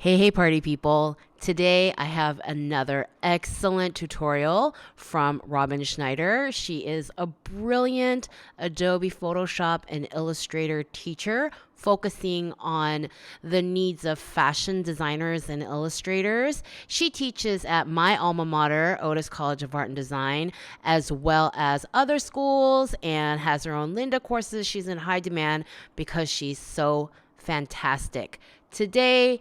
Hey party people. Today I have another excellent tutorial from Robin Schneider. She is a brilliant Adobe Photoshop and Illustrator teacher focusing on the needs of fashion designers and illustrators. She teaches at my alma mater, Otis College of Art and Design, as well as other schools, and has her own Linda courses. She's in high demand because she's so fantastic. Today,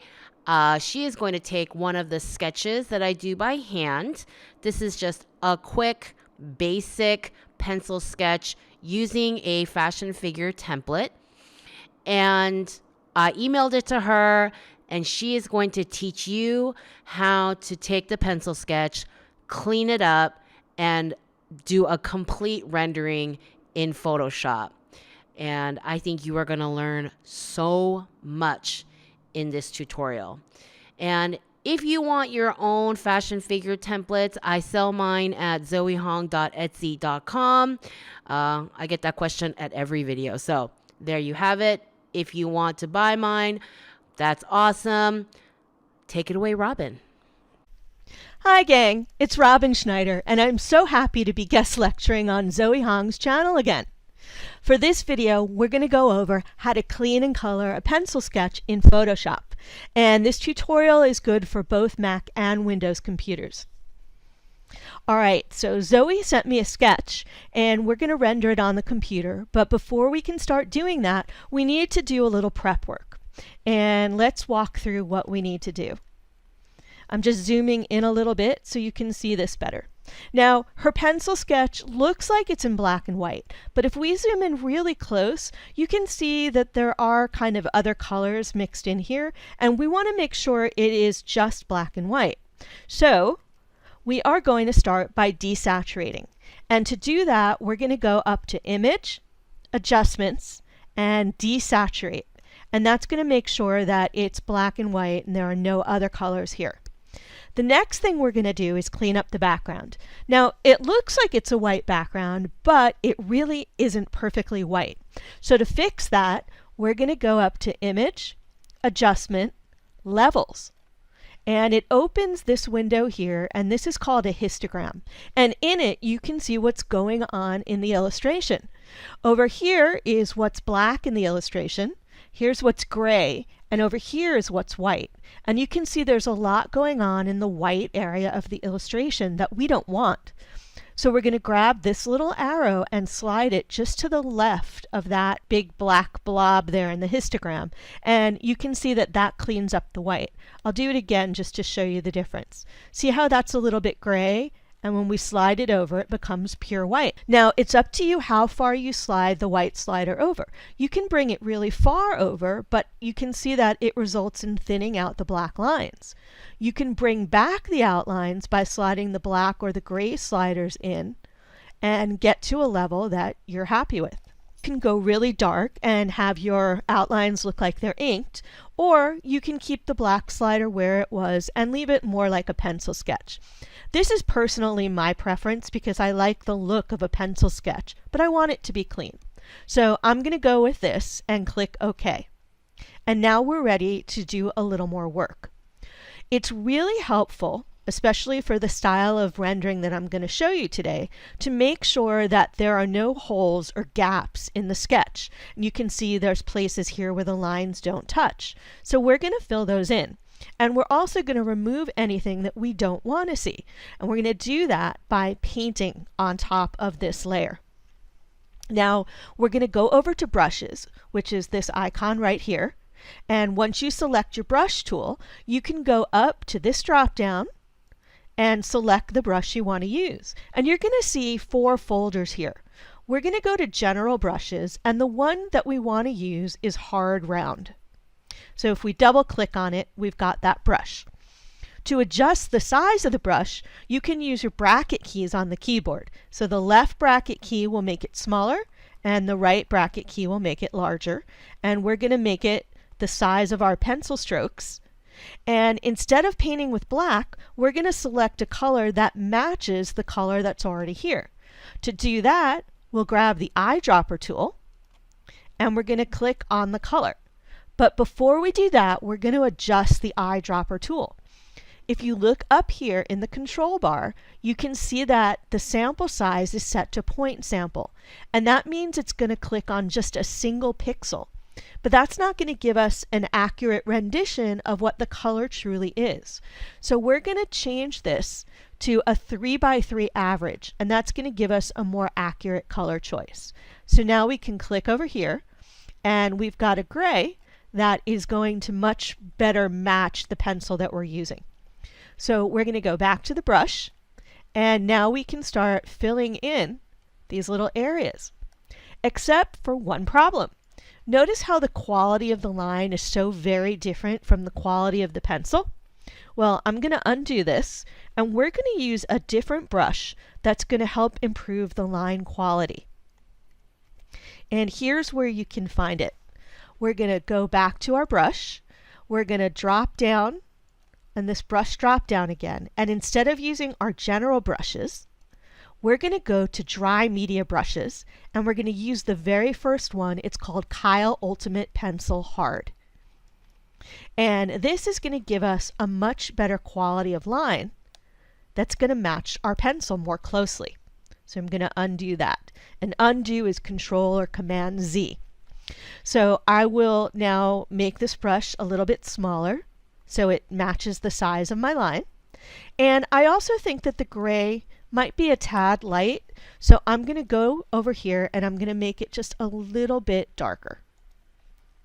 she is going to take one of the sketches that I do by hand. This is just a quick, basic pencil sketch using a fashion figure template. And I emailed it to her, and she is going to teach you how to take the pencil sketch, clean it up, and do a complete rendering in Photoshop. And I think you are going to learn so much in this tutorial. And if you want your own fashion figure templates, I sell mine at zoehong.etsy.com. I get that question at every video. So there you have it. If you want to buy mine, that's awesome. Take it away, Robin. Hi gang, it's Robin Schneider, and I'm so happy to be guest lecturing on Zoe Hong's channel again. For this video, we're going to go over how to clean and color a pencil sketch in Photoshop. And this tutorial is good for both Mac and Windows computers. Alright, so Zoe sent me a sketch, and we're going to render it on the computer. But before we can start doing that, we need to do a little prep work. And let's walk through what we need to do. I'm just zooming in a little bit so you can see this better. Now, her pencil sketch looks like it's in black and white, but if we zoom in really close, you can see that there are kind of other colors mixed in here, and we want to make sure it is just black and white. So, we are going to start by desaturating. And to do that, we're going to go up to Image, Adjustments, and Desaturate. And that's going to make sure that it's black and white and there are no other colors here. The next thing we're going to do is clean up the background. Now, it looks like it's a white background, but it really isn't perfectly white. So to fix that, we're going to go up to Image, Adjustment, Levels. And it opens this window here, and this is called a histogram. And in it, you can see what's going on in the illustration. Over here is what's black in the illustration. Here's what's gray, and over here is what's white. And you can see there's a lot going on in the white area of the illustration that we don't want. So we're going to grab this little arrow and slide it just to the left of that big black blob there in the histogram. And you can see that that cleans up the white. I'll do it again just to show you the difference. See how that's a little bit gray? And when we slide it over, it becomes pure white. Now, it's up to you how far you slide the white slider over. You can bring it really far over, but you can see that it results in thinning out the black lines. You can bring back the outlines by sliding the black or the gray sliders in and get to a level that you're happy with. You can go really dark and have your outlines look like they're inked, or you can keep the black slider where it was and leave it more like a pencil sketch. This is personally my preference because I like the look of a pencil sketch, but I want it to be clean. So I'm going to go with this and click OK. And now we're ready to do a little more work. It's really helpful, especially for the style of rendering that I'm going to show you today, to make sure that there are no holes or gaps in the sketch. And you can see there's places here where the lines don't touch. So we're going to fill those in. And we're also going to remove anything that we don't want to see. And we're going to do that by painting on top of this layer. Now, we're going to go over to Brushes, which is this icon right here. And once you select your brush tool, you can go up to this drop down and select the brush you want to use. And you're going to see 4 folders here. We're going to go to General Brushes, and the one that we want to use is Hard Round. So if we double click on it, we've got that brush. To adjust the size of the brush, you can use your bracket keys on the keyboard. So the left bracket key will make it smaller, and the right bracket key will make it larger. And we're going to make it the size of our pencil strokes. And instead of painting with black, we're going to select a color that matches the color that's already here. To do that, we'll grab the Eyedropper tool, and we're going to click on the color. But before we do that, we're going to adjust the eyedropper tool. If you look up here in the control bar, you can see that the sample size is set to point sample. And that means it's going to click on just a single pixel. But that's not going to give us an accurate rendition of what the color truly is. So we're going to change this to a 3x3 average, and that's going to give us a more accurate color choice. So now we can click over here, and we've got a gray that is going to much better match the pencil that we're using. So we're going to go back to the brush, and now we can start filling in these little areas, except for one problem. Notice how the quality of the line is so very different from the quality of the pencil? Well, I'm going to undo this, and we're going to use a different brush that's going to help improve the line quality. And here's where you can find it. We're going to go back to our brush. We're going to drop down, and this brush drop down again. And instead of using our general brushes, we're going to go to dry media brushes, and we're going to use the very first one. It's called Kyle Ultimate Pencil Hard. And this is going to give us a much better quality of line that's going to match our pencil more closely. So I'm going to undo that. And undo is Control or Command Z. So I will now make this brush a little bit smaller so it matches the size of my line. And I also think that the gray might be a tad light, so I'm going to go over here and I'm going to make it just a little bit darker.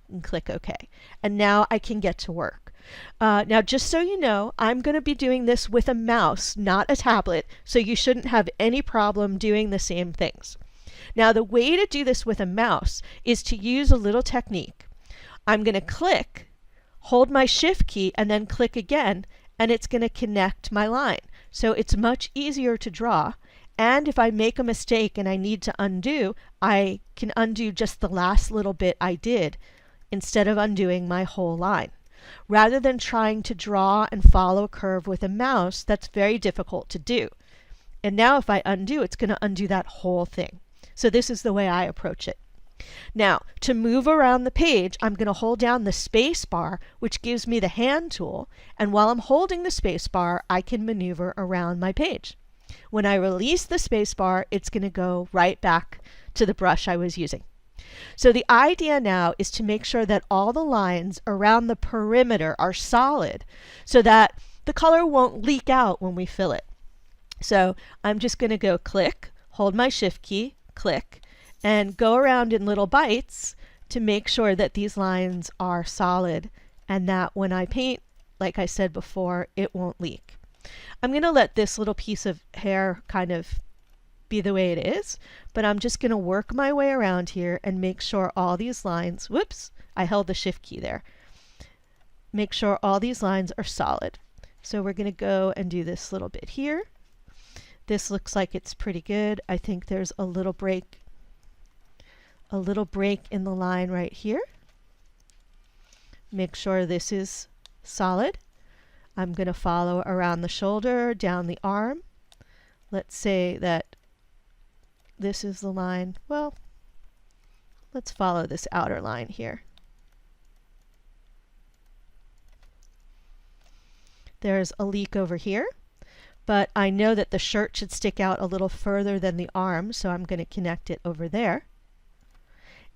And click OK. And now I can get to work. Now, just so you know, I'm going to be doing this with a mouse, not a tablet, so you shouldn't have any problem doing the same things. Now, the way to do this with a mouse is to use a little technique. I'm going to click, hold my Shift key, and then click again, and it's going to connect my line. So it's much easier to draw. And if I make a mistake and I need to undo, I can undo just the last little bit I did instead of undoing my whole line. Rather than trying to draw and follow a curve with a mouse, that's very difficult to do. And now if I undo, it's going to undo that whole thing. So this is the way I approach it. Now, to move around the page, I'm going to hold down the space bar, which gives me the hand tool. And while I'm holding the space bar, I can maneuver around my page. When I release the space bar, it's going to go right back to the brush I was using. So the idea now is to make sure that all the lines around the perimeter are solid so that the color won't leak out when we fill it. So I'm just going to go click, hold my Shift key, click, and go around in little bites to make sure that these lines are solid and that when I paint, like I said before, it won't leak. I'm going to let this little piece of hair kind of be the way it is, but I'm just going to work my way around here and make sure all these lines, whoops, I held the Shift key there. Make sure all these lines are solid. So we're going to go and do this little bit here. This looks like it's pretty good. I think there's a little break in the line right here. Make sure this is solid. I'm going to follow around the shoulder, down the arm. Let's say that this is the line. Well, let's follow this outer line here. There's a leak over here, but I know that the shirt should stick out a little further than the arm, so I'm going to connect it over there.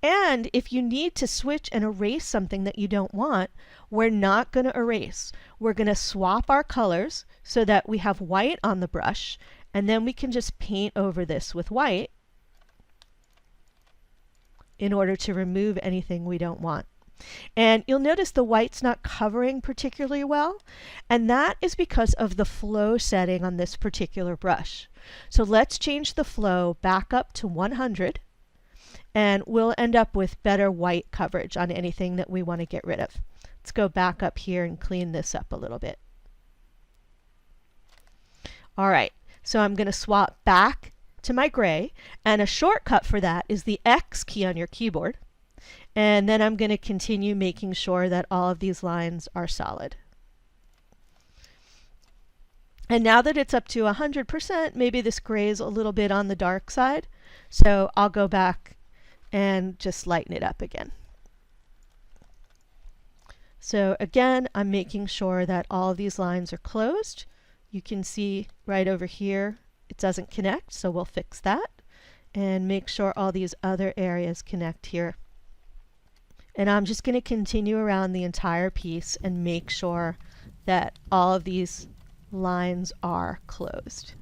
And if you need to switch and erase something that you don't want, we're not going to erase. We're going to swap our colors so that we have white on the brush, and then we can just paint over this with white in order to remove anything we don't want. And you'll notice the white's not covering particularly well, and that is because of the flow setting on this particular brush. So let's change the flow back up to 100. And we'll end up with better white coverage on anything that we want to get rid of. Let's go back up here and clean this up a little bit. All right, so I'm going to swap back to my gray, and a shortcut for that is the X key on your keyboard. And then I'm going to continue making sure that all of these lines are solid. And now that it's up to 100%, maybe this gray is a little bit on the dark side. So I'll go back and just lighten it up again. So again, I'm making sure that all of these lines are closed. You can see right over here it doesn't connect, so we'll fix that. And make sure all these other areas connect here. And I'm just going to continue around the entire piece and make sure that all of these lines are closed.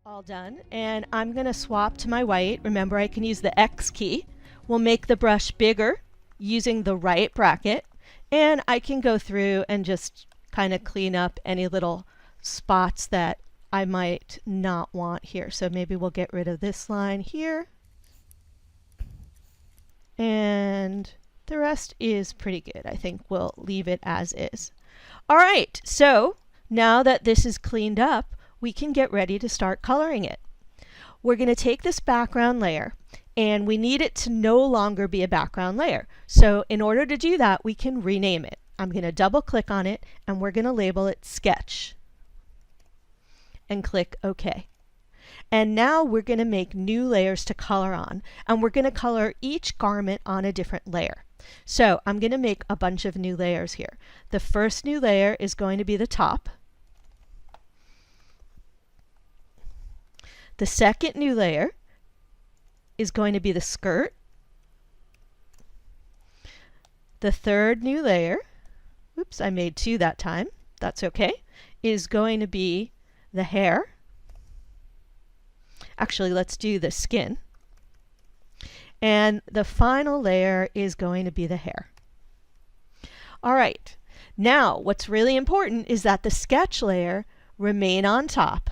All done, and I'm going to swap to my white. Remember, I can use the X key. We'll make the brush bigger using the right bracket, and I can go through and just kind of clean up any little spots that I might not want here. So maybe we'll get rid of this line here, and the rest is pretty good. I think we'll leave it as is. All right, so now that this is cleaned up, we can get ready to start coloring it. We're going to take this background layer, and we need it to no longer be a background layer. So in order to do that, we can rename it. I'm going to double click on it, and we're going to label it Sketch. And click OK. And now we're going to make new layers to color on, and we're going to color each garment on a different layer. So I'm going to make a bunch of new layers here. The first new layer is going to be the top. The second new layer is going to be the skirt. The third new layer, oops, I made two that time, that's okay, is going to be the hair. Actually, let's do the skin. And the final layer is going to be the hair. All right, now what's really important is that the sketch layer remain on top.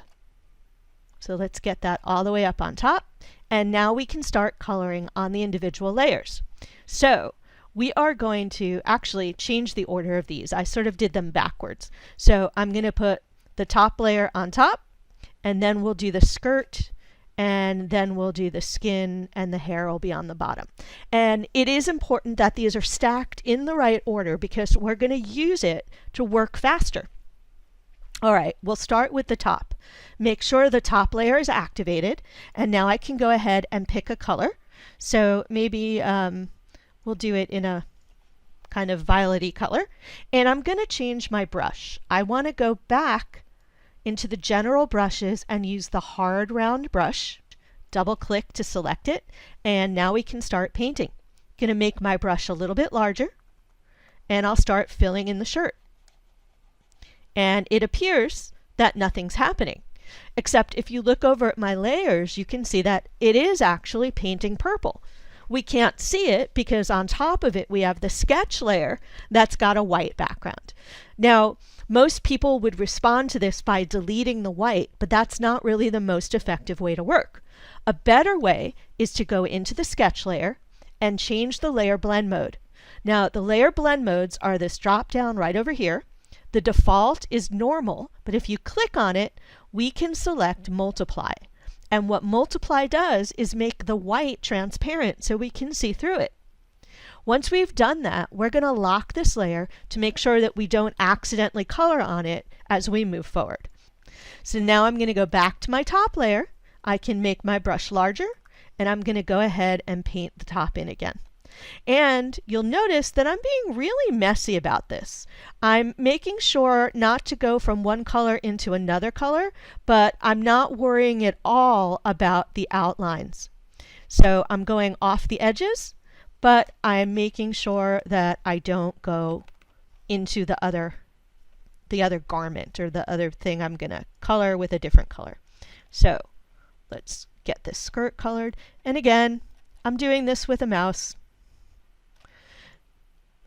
So let's get that all the way up on top. And now we can start coloring on the individual layers. So we are going to actually change the order of these. I sort of did them backwards. So I'm going to put the top layer on top, and then we'll do the skirt, and then we'll do the skin, and the hair will be on the bottom. And it is important that these are stacked in the right order because we're going to use it to work faster. All right, we'll start with the top. Make sure the top layer is activated, and now I can go ahead and pick a color. So maybe we'll do it in a kind of violet-y color. And I'm going to change my brush. I want to go back into the general brushes and use the hard round brush. Double click to select it, and now we can start painting. I'm going to make my brush a little bit larger, and I'll start filling in the shirt. And it appears that nothing's happening. Except if you look over at my layers, you can see that it is actually painting purple. We can't see it because on top of it we have the sketch layer that's got a white background. Now, most people would respond to this by deleting the white, but that's not really the most effective way to work. A better way is to go into the sketch layer and change the layer blend mode. Now, the layer blend modes are this drop down right over here. The default is normal, but if you click on it, we can select multiply. And what multiply does is make the white transparent so we can see through it. Once we've done that, we're going to lock this layer to make sure that we don't accidentally color on it as we move forward. So now I'm going to go back to my top layer. I can make my brush larger, and I'm going to go ahead and paint the top in again. And you'll notice that I'm being really messy about this. I'm making sure not to go from one color into another color, but I'm not worrying at all about the outlines. So I'm going off the edges, but I'm making sure that I don't go into the other garment or the other thing I'm going to color with a different color. So let's get this skirt colored. And again, I'm doing this with a mouse.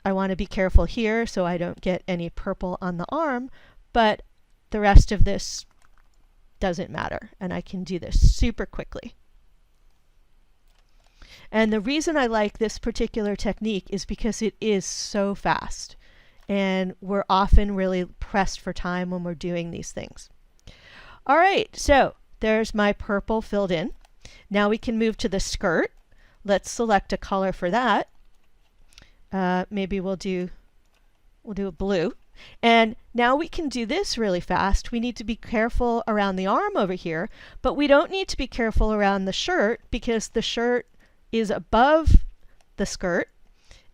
I want to be careful here so I don't get any purple on the arm, but the rest of this doesn't matter, and I can do this super quickly. And the reason I like this particular technique is because it is so fast, and we're often really pressed for time when we're doing these things. All right, so there's my purple filled in. Now we can move to the skirt. Let's select a color for that. Maybe we'll do We'll do a blue. And now we can do this really fast. We need to be careful around the arm over here, but we don't need to be careful around the shirt because the shirt is above the skirt.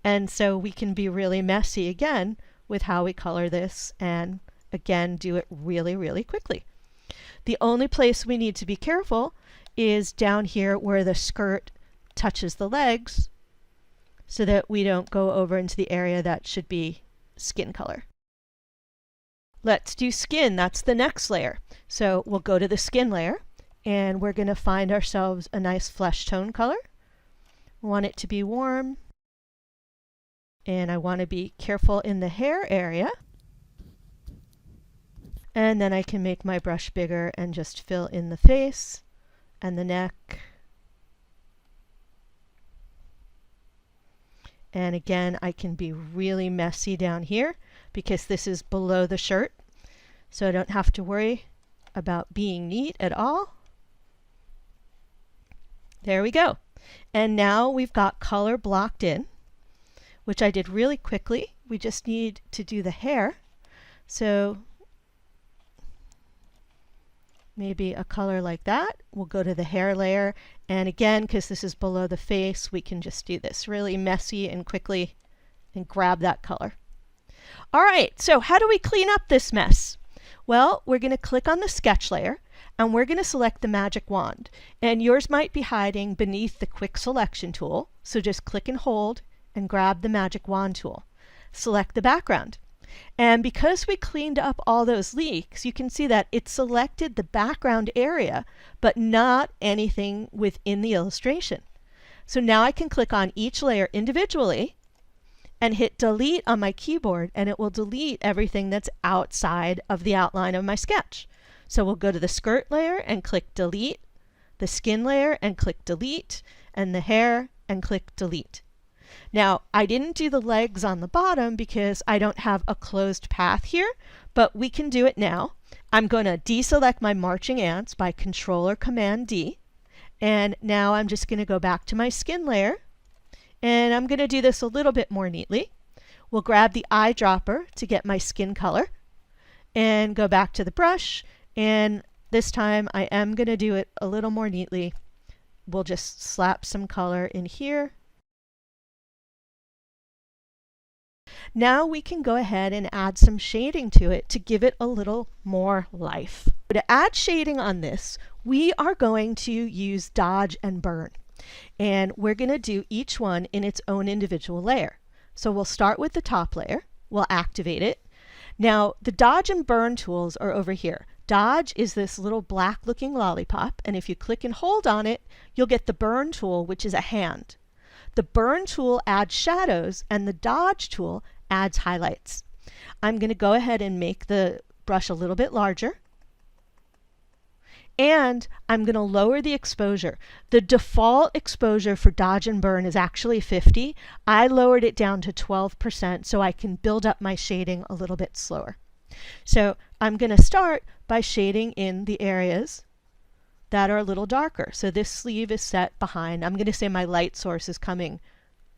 And so we can be really messy again with how we color this, and again do it really, really quickly. The only place we need to be careful is down here where the skirt touches the legs so that we don't go over into the area that should be skin color. Let's do skin. That's the next layer. So we'll go to the skin layer and we're going to find ourselves a nice flesh tone color. We want it to be warm. And I want to be careful in the hair area. And then I can make my brush bigger and just fill in the face and the neck. And again, I can be really messy down here because this is below the shirt. So I don't have to worry about being neat at all. There we go. And now we've got color blocked in, which I did really quickly. We just need to do the hair. So maybe a color like that. We'll go to the hair layer. And again, because this is below the face, we can just do this really messy and quickly and grab that color. All right, so how do we clean up this mess? Well, we're going to click on the sketch layer and we're going to select the magic wand. And yours might be hiding beneath the quick selection tool. So just click and hold and grab the magic wand tool. Select the background. And because we cleaned up all those leaks, you can see that it selected the background area, but not anything within the illustration. So now I can click on each layer individually and hit delete on my keyboard, and it will delete everything that's outside of the outline of my sketch. So we'll go to the skirt layer and click delete, the skin layer and click delete, and the hair and click delete. Now, I didn't do the legs on the bottom because I don't have a closed path here, but we can do it now. I'm going to deselect my marching ants by Control or Command D. And now I'm just going to go back to my skin layer. And I'm going to do this a little bit more neatly. We'll grab the eyedropper to get my skin color and go back to the brush. And this time I am going to do it a little more neatly. We'll just slap some color in here. Now we can go ahead and add some shading to it to give it a little more life. To add shading on this, we are going to use dodge and burn. And we're going to do each one in its own individual layer. So we'll start with the top layer. We'll activate it. Now the dodge and burn tools are over here. Dodge is this little black looking lollipop, and if you click and hold on it, you'll get the burn tool, which is a hand. The burn tool adds shadows and the dodge tool adds highlights. I'm going to go ahead and make the brush a little bit larger. And I'm going to lower the exposure. The default exposure for dodge and burn is actually 50. I lowered it down to 12% so I can build up my shading a little bit slower. So I'm going to start by shading in the areas that are a little darker. So this sleeve is set behind. I'm going to say my light source is coming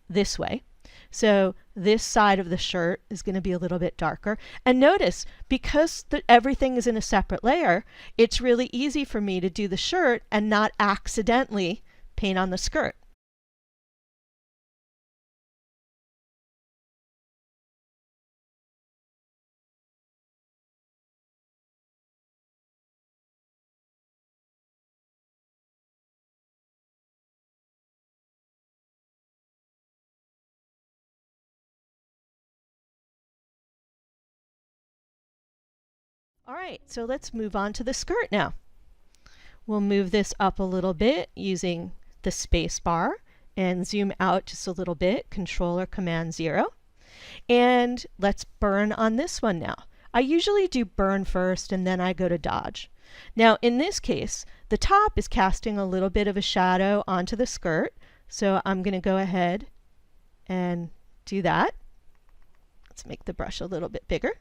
this way. So this side of the shirt is going to be a little bit darker. And notice, because everything is in a separate layer, it's really easy for me to do the shirt and not accidentally paint on the skirt. All right, so let's move on to the skirt now. We'll move this up a little bit using the space bar and zoom out just a little bit, Control or Command 0. And let's burn on this one now. I usually do burn first and then I go to dodge. Now in this case, the top is casting a little bit of a shadow onto the skirt, so I'm going to go ahead and do that. Let's make the brush a little bit bigger.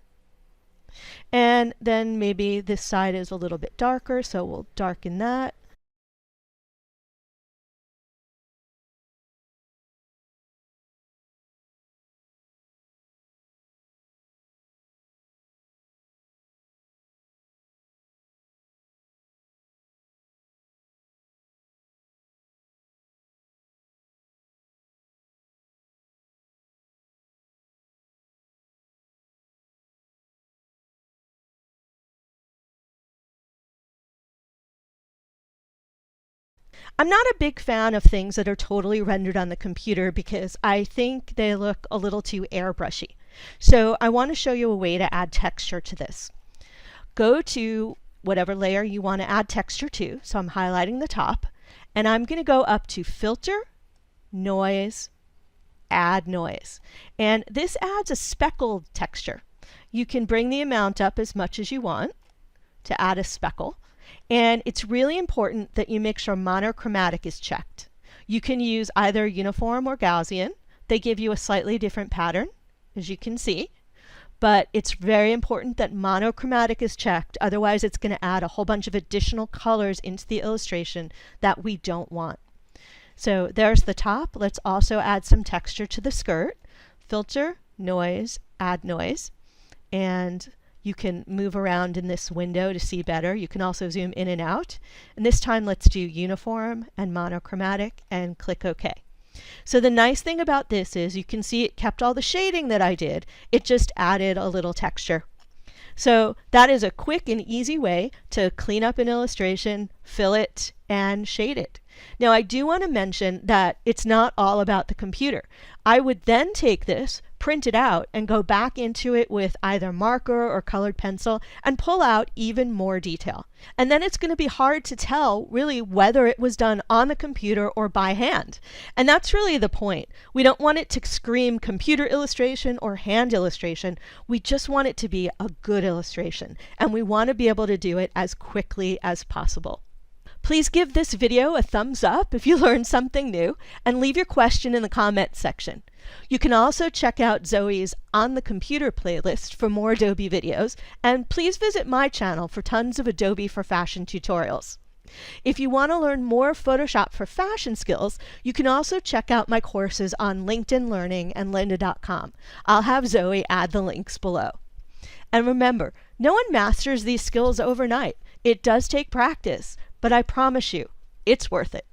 And then maybe this side is a little bit darker, so we'll darken that. I'm not a big fan of things that are totally rendered on the computer because I think they look a little too airbrushy. So I want to show you a way to add texture to this. Go to whatever layer you want to add texture to. So I'm highlighting the top, and I'm going to go up to Filter, Noise, Add Noise. And this adds a speckled texture. You can bring the amount up as much as you want to add a speckle. And it's really important that you make sure monochromatic is checked. You can use either uniform or Gaussian. They give you a slightly different pattern, as you can see. But it's very important that monochromatic is checked. Otherwise, it's going to add a whole bunch of additional colors into the illustration that we don't want. So there's the top. Let's also add some texture to the skirt. Filter, Noise, Add Noise. And you can move around in this window to see better. You can also zoom in and out. And this time, let's do uniform and monochromatic and click OK. So the nice thing about this is you can see it kept all the shading that I did. It just added a little texture. So that is a quick and easy way to clean up an illustration, fill it, and shade it. Now I do want to mention that it's not all about the computer. I would then take this, print it out, and go back into it with either marker or colored pencil and pull out even more detail. And then it's going to be hard to tell really whether it was done on the computer or by hand. And that's really the point. We don't want it to scream computer illustration or hand illustration. We just want it to be a good illustration. And we want to be able to do it as quickly as possible. Please give this video a thumbs up if you learned something new, and leave your question in the comments section. You can also check out Zoe's On the Computer playlist for more Adobe videos, and please visit my channel for tons of Adobe for Fashion tutorials. If you want to learn more Photoshop for fashion skills, you can also check out my courses on LinkedIn Learning and lynda.com. I'll have Zoe add the links below. And remember, no one masters these skills overnight. It does take practice, but I promise you, it's worth it.